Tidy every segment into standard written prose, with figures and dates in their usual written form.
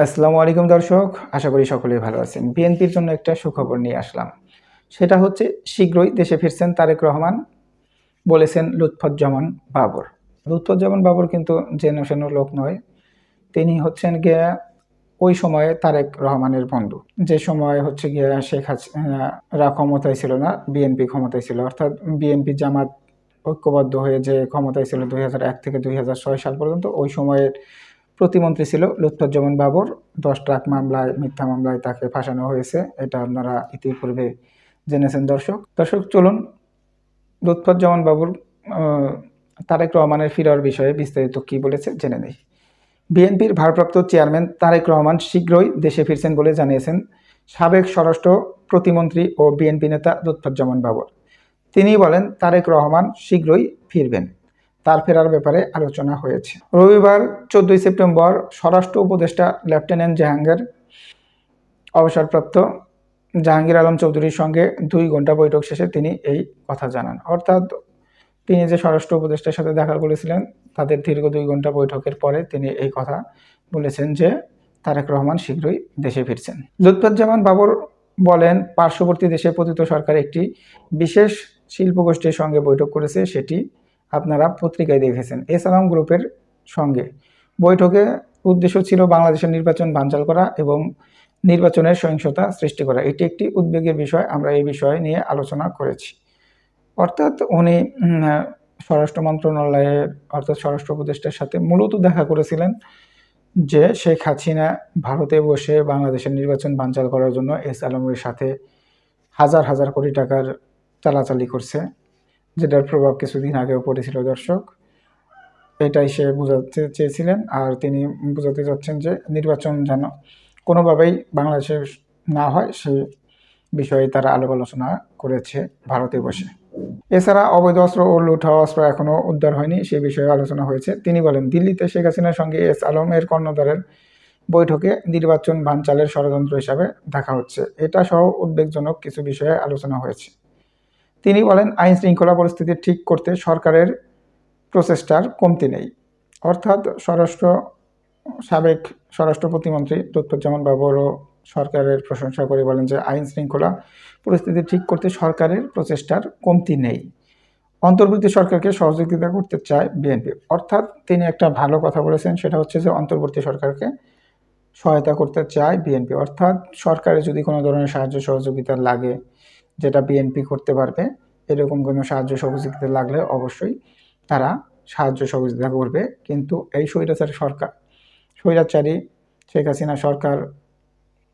আসসালামু আলাইকুম দর্শক, আশা করি সকলেই ভালো আছেন। বিএনপির জন্য একটা সুখবর নিয়ে আসলাম। সেটা হচ্ছে শীঘ্রই দেশে ফিরছেন তারেক রহমান, বলেছেন লুৎফুজ্জামান বাবর। লুৎফুজ্জামান বাবর কিন্তু যেন সেন লোক নয়, তিনি হচ্ছেন গিয়া ওই সময়ে তারেক রহমানের বন্ধু। যে সময় হচ্ছে গিয়া শেখ হাসিনা ক্ষমতায় ছিল না, বিএনপি ক্ষমতায় ছিল, অর্থাৎ বিএনপি জামাত ঐক্যবদ্ধ হয়ে যে ক্ষমতায় ছিল 2001 থেকে 2006 সাল পর্যন্ত, ওই সময়ের প্রতিমন্ত্রী ছিল লুৎফুজ্জামান বাবর। 10 ট্রাক মামলায়, মিথ্যা মামলায় তাকে ফাঁসানো হয়েছে, এটা আপনারা ইতিপূর্বে জেনেছেন। দর্শক চলুন লুৎফুজ্জামান বাবুর তারেক রহমানের ফিরার বিষয়ে বিস্তারিত কি বলেছে জেনে নেই। বিএনপির ভারপ্রাপ্ত চেয়ারম্যান তারেক রহমান শীঘ্রই দেশে ফিরছেন বলে জানিয়েছেন সাবেক স্বরাষ্ট্র প্রতিমন্ত্রী ও বিএনপি নেতা লুৎফুজ্জামান বাবর। তিনি বলেন, তারেক রহমান শীঘ্রই ফিরবেন, তার ফেরার ব্যাপারে আলোচনা হয়েছে। রবিবার 14 সেপ্টেম্বর স্বরাষ্ট্র উপদেষ্টা লেফটেন্যান্ট অবসরপ্রাপ্ত জাহাঙ্গীর আলম চৌধুরীর সঙ্গে 2 ঘন্টা বৈঠক শেষে তিনি এই কথা জানান। অর্থাৎ তিনি যে স্বরাষ্ট্র উপদেষ্টার সাথে দেখা করেছিলেন, তাদের দীর্ঘ 2 ঘন্টা বৈঠকের পরে তিনি এই কথা বলেছেন যে তারেক রহমান শীঘ্রই দেশে ফিরছেন। লুৎফুজ্জামান বাবর বলেন, পার্শ্ববর্তী দেশে পতিত সরকার একটি বিশেষ শিল্পগোষ্ঠীর সঙ্গে বৈঠক করেছে, সেটি আপনারা পত্রিকায় দেখেছেন। এসালাম গ্রুপের সঙ্গে বৈঠকে উদ্দেশ্য ছিল বাংলাদেশের নির্বাচন বানচাল করা এবং নির্বাচনের সহিংসতা সৃষ্টি করা। এটি একটি উদ্বেগের বিষয়, আমরা এই বিষয় নিয়ে আলোচনা করেছি। অর্থাৎ উনি স্বরাষ্ট্র মন্ত্রণালয়ের অর্থাৎ স্বরাষ্ট্র উপদেষ্টার সাথে মূলত দেখা করেছিলেন যে শেখ হাসিনা ভারতে বসে বাংলাদেশের নির্বাচন বানচাল করার জন্য এস আলমের সাথে হাজার হাজার কোটি টাকার চালাচালি করছে, যেটার প্রভাব কিছুদিন আগেও পড়েছিল। দর্শক, এটাই সে বোঝাতে চেয়েছিলেন। আর তিনি বোঝাতে চাচ্ছেন যে নির্বাচন যেন কোনোভাবেই বাংলাদেশে না হয়, সে বিষয়ে তারা আলাপ আলোচনা করেছে ভারতে বসে। এছাড়া অবৈধ অস্ত্র ও লুট হওয়া অস্ত্র এখনও উদ্ধার হয়নি, সে বিষয়ে আলোচনা হয়েছে। তিনি বলেন, দিল্লিতে শেখ হাসিনার সঙ্গে এস আলমের কর্ণধারের বৈঠকে নির্বাচন বানচালের ষড়যন্ত্র হিসাবে দেখা হচ্ছে, এটা সহ উদ্বেগজনক কিছু বিষয়ে আলোচনা হয়েছে। তিনি বলেন, আইন শৃঙ্খলা পরিস্থিতি ঠিক করতে সরকারের প্রচেষ্টার কমতি নেই। অর্থাৎ সাবেক স্বরাষ্ট্র প্রতিমন্ত্রী লুৎফুজ্জামান বাবরও সরকারের প্রশংসা করে বলেন যে আইন শৃঙ্খলা পরিস্থিতি ঠিক করতে সরকারের প্রচেষ্টার কমতি নেই। অন্তর্বর্তী সরকারকে সহযোগিতা করতে চায় বিএনপি। অর্থাৎ তিনি একটা ভালো কথা বলেছেন, সেটা হচ্ছে যে অন্তর্বর্তী সরকারকে সহায়তা করতে চায় বিএনপি। অর্থাৎ সরকারের যদি কোনো ধরনের সাহায্য সহযোগিতা লাগে, যেটা বিএনপি করতে পারবে, এরকম কোনো সাহায্য সহযোগিতা লাগলে অবশ্যই তারা সাহায্য সহযোগিতা করবে। কিন্তু এই স্বৈরাচারী শেখ হাসিনা সরকার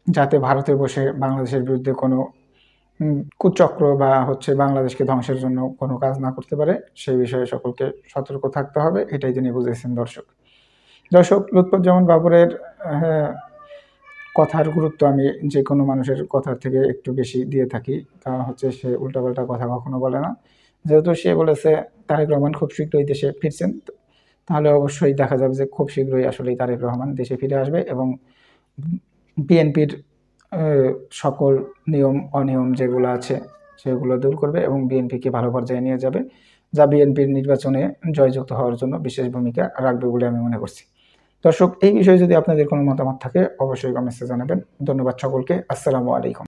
যাতে ভারতে বসে বাংলাদেশের বিরুদ্ধে কোনো কুচক্র বা বাংলাদেশকে ধ্বংসের জন্য কোনো কাজ না করতে পারে, সেই বিষয়ে সকলকে সতর্ক থাকতে হবে, এটাই তিনি বুঝেছেন। দর্শক লুৎফুজ্জামান বাবরের কথার গুরুত্ব আমি যে কোনো মানুষের কথার থেকে একটু বেশি দিয়ে থাকি, কারণ সে উল্টাপাল্টা কথা কখনো বলে না। যেহেতু সে বলেছে তারেক রহমান খুব শীঘ্রই দেশে ফিরছেন, তাহলে অবশ্যই দেখা যাবে যে খুব শীঘ্রই আসলেই তারেক রহমান দেশে ফিরে আসবে এবং বিএনপির সকল নিয়ম অনিয়ম যেগুলো আছে সেগুলো দূর করবে এবং বিএনপিকে ভালো পর্যায়ে নিয়ে যাবে, যা বিএনপির নির্বাচনে জয়যুক্ত হওয়ার জন্য বিশেষ ভূমিকা রাখবে বলে আমি মনে করছি। দর্শক, এই বিষয়ে যদি আপনাদের কোনো মতামত থাকে অবশ্যই কমেন্টসে জানাবেন। ধন্যবাদ সকলকে। আসসালামু আলাইকুম।